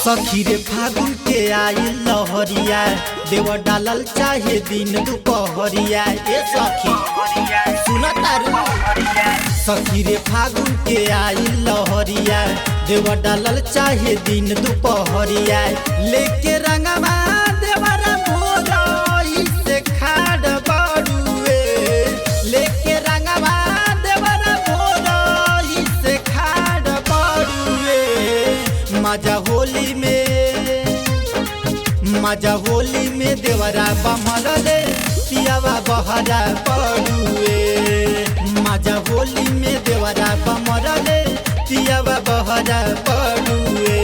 सखी रे फागुन के आई लहरिया देव डालल चाहे दिन दुपहरिया। ए सखी सुना तारू सखी रे फागुन के आई लहरिया देव डालल चाहे दिन दुपहरिया। लेके रंगवा देवरा भोरही से खाड़ बड़ुए लेके रंगवा देवरा भोरही से खाड़ बड़ुए। मजा होली में देवरा बमरले पियावा बहरा पड़ुए। मजा होली में देवरा बमरले पियावा बहरा पड़ुए।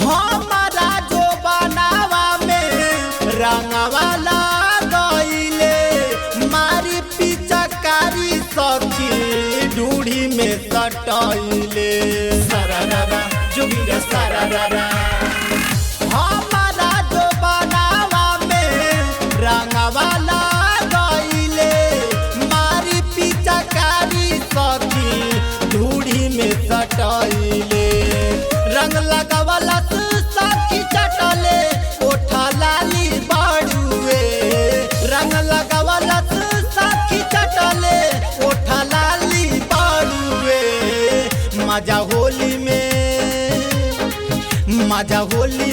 हमारा जो बनावा में रंगवाला गईले मारी पिचकारी सखी ढूढ़ी में सटैले सरारा जुगिरा सरारा। हमारा जो बनावा में रंगवाला गईले मारी पिचकारी सखी ढूढ़ी में सटैले। रंग लगावला सखी चटले ओठा लाली बाड़ुए। रंग लगावला सखी चटले ओठा लाली बाड़ुए। मजा होली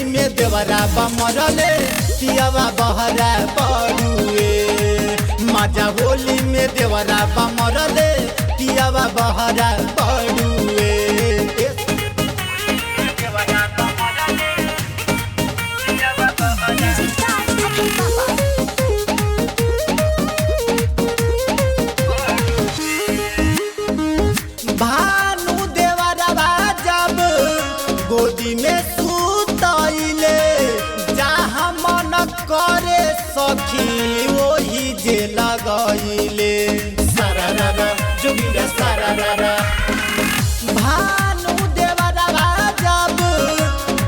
में देवरा बमरले पियावा बहरा पड़ुए। मजा होली में देवरा बमरले पियावा बहरा पड़ुए। भानु देवरवा जब गोदी में सुतैले जहाँ मन करे सखी वही जे लगैले सरारा जुगिरा सरारा। भानु देवरवा जब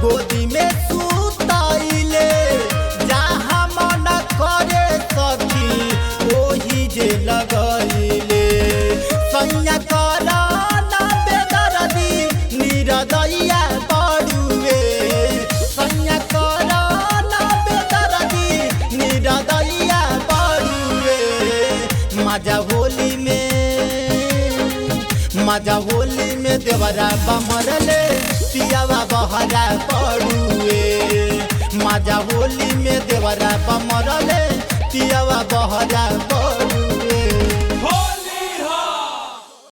गोदी में सुतैले जहाँ मन करे सखी वही जे लगैले। सैया करा ना बेदर्दी निरदैया बड़ुए। सैया करा ना बेदर्दी निरदैया बड़ुए। मजा होली में देवरा बमरले पियावा बहरा पड़ुए। मजा होली में देवरा बमरले पियावा बहरा पड़ुए।